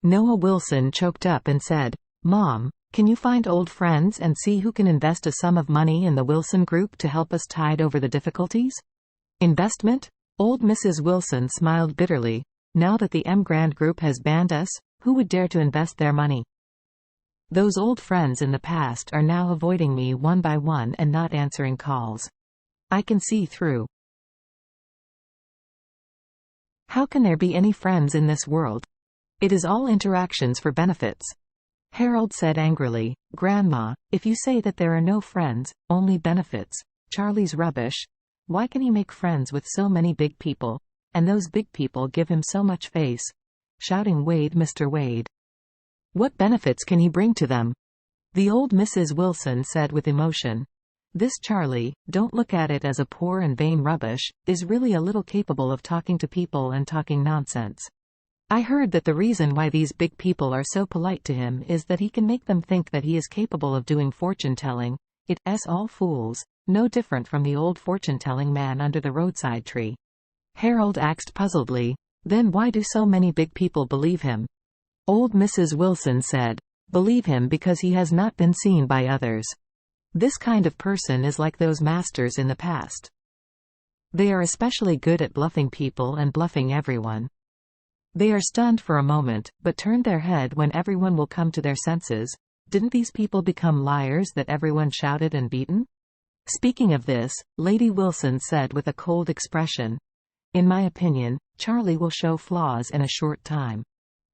Noah Wilson choked up and said, "Mom, can you find old friends and see who can invest a sum of money in the Wilson Group to help us tide over the difficulties?" "Investment?" Old Mrs. Wilson smiled bitterly. "Now that the M. Grand Group has banned us, who would dare to invest their money? Those old friends in the past are now avoiding me one by one and not answering calls. I can see through. How can there be any friends in this world? It is all interactions for benefits." Harold said angrily, "Grandma, if you say that there are no friends, only benefits, Charlie's rubbish. Why can he make friends with so many big people? And those big people give him so much face." Shouting, "Wade, Mr. Wade. What benefits can he bring to them?" The old Mrs. Wilson said with emotion. "This Charlie, don't look at it as a poor and vain rubbish, is really a little capable of talking to people and talking nonsense. I heard that the reason why these big people are so polite to him is that he can make them think that he is capable of doing fortune-telling. It's all fools, no different from the old fortune-telling man under the roadside tree." Harold asked puzzledly, "Then why do so many big people believe him?" Old Mrs. Wilson said, "Believe him because he has not been seen by others. This kind of person is like those masters in the past. They are especially good at bluffing people and bluffing everyone. They are stunned for a moment, but turn their head when everyone will come to their senses. Didn't these people become liars that everyone shouted and beaten?" Speaking of this, Lady Wilson said with a cold expression, "In my opinion, Charlie will show flaws in a short time.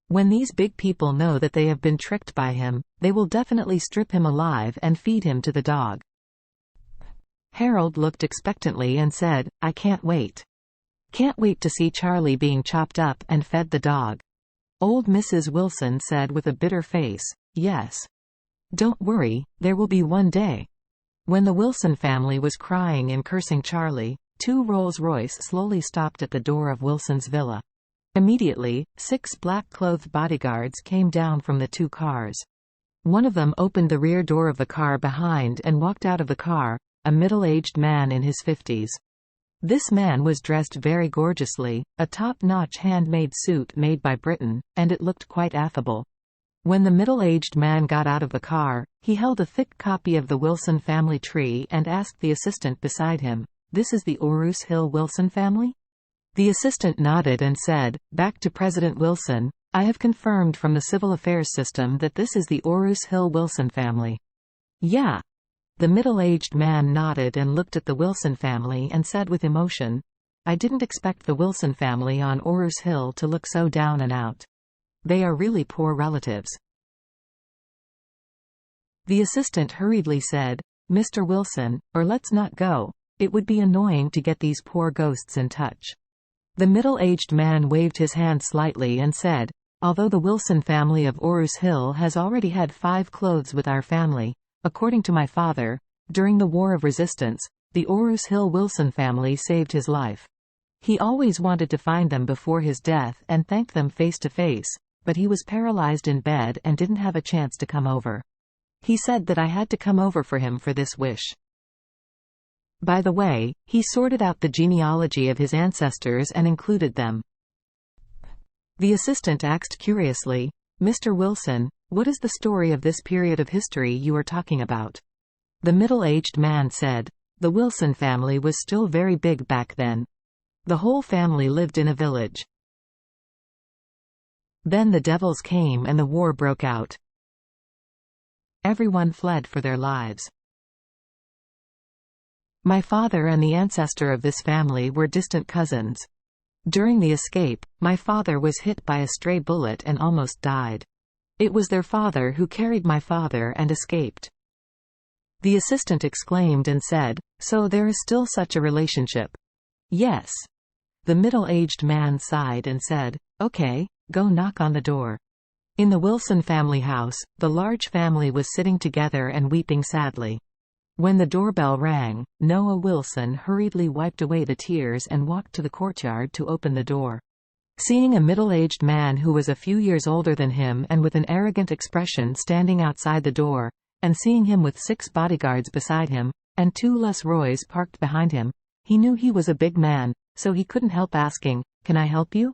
When these big people know that they have been tricked by him, they will definitely strip him alive and feed him to the dog." Harold looked expectantly and said, "I can't wait. Can't wait to see Charlie being chopped up and fed the dog." Old Mrs. Wilson said with a bitter face, "Yes. Don't worry, there will be one day." When the Wilson family was crying and cursing Charlie, two Rolls-Royce slowly stopped at the door of Wilson's villa. Immediately, 6 black-clothed bodyguards came down from the 2 cars. One of them opened the rear door of the car behind and walked out of the car, a middle-aged man in his 50s. This man was dressed very gorgeously, a top-notch handmade suit made by Britain, and it looked quite affable. When the middle-aged man got out of the car, he held a thick copy of the Wilson family tree and asked the assistant beside him, "This is the Orus Hill Wilson family?" The assistant nodded and said, "Back to President Wilson, I have confirmed from the civil affairs system that this is the Orus Hill Wilson family." "Yeah." The middle-aged man nodded and looked at the Wilson family and said with emotion, "I didn't expect the Wilson family on Orus Hill to look so down and out. They are really poor relatives." The assistant hurriedly said, "Mr. Wilson, or let's not go. It would be annoying to get these poor ghosts in touch." The middle-aged man waved his hand slightly and said, "Although the Wilson family of Orus Hill has already had 5 clothes with our family, according to my father, during the War of Resistance, the Orus Hill Wilson family saved his life. He always wanted to find them before his death and thank them face to face, but he was paralyzed in bed and didn't have a chance to come over. He said that I had to come over for him for this wish. By the way, he sorted out the genealogy of his ancestors and included them." The assistant asked curiously, "Mr. Wilson, what is the story of this period of history you are talking about?" The middle-aged man said, "The Wilson family was still very big back then. The whole family lived in a village. Then the devils came and the war broke out. Everyone fled for their lives. My father and the ancestor of this family were distant cousins. During the escape, my father was hit by a stray bullet and almost died. It was their father who carried my father and escaped." The assistant exclaimed and said, "So there is still such a relationship?" "Yes." The middle-aged man sighed and said, "Okay, go knock on the door." In the Wilson family house, the large family was sitting together and weeping sadly. When the doorbell rang, Noah Wilson hurriedly wiped away the tears and walked to the courtyard to open the door. Seeing a middle-aged man who was a few years older than him and with an arrogant expression standing outside the door, and seeing him with 6 bodyguards beside him, and 2 Rolls-Royces parked behind him, he knew he was a big man, so he couldn't help asking, "Can I help you?"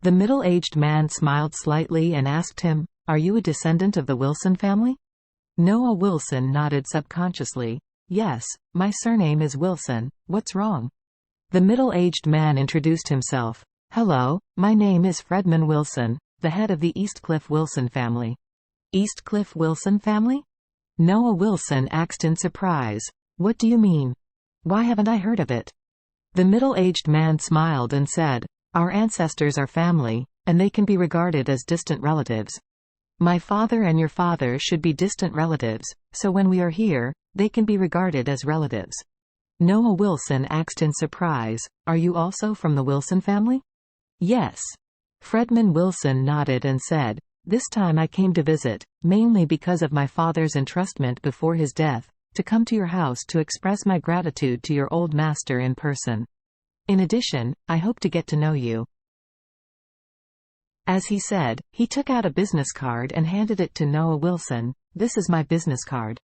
The middle-aged man smiled slightly and asked him, "Are you a descendant of the Wilson family?" Noah Wilson nodded subconsciously. "Yes, my surname is Wilson. What's wrong?" The middle-aged man introduced himself. "Hello, my name is Fredman Wilson, the head of the Eastcliff Wilson family." Eastcliff Wilson family? Noah Wilson asked in surprise. "What do you mean? Why haven't I heard of it?" The middle-aged man smiled and said, "Our ancestors are family, and they can be regarded as distant relatives. My father and your father should be distant relatives, so when we are here, they can be regarded as relatives." Noah Wilson asked in surprise, "Are you also from the Wilson family?" "Yes." Fredman Wilson nodded and said, "This time I came to visit, mainly because of my father's entrustment before his death, to come to your house to express my gratitude to your old master in person. In addition, I hope to get to know you." As he said, he took out a business card and handed it to Noah Wilson. "This is my business card.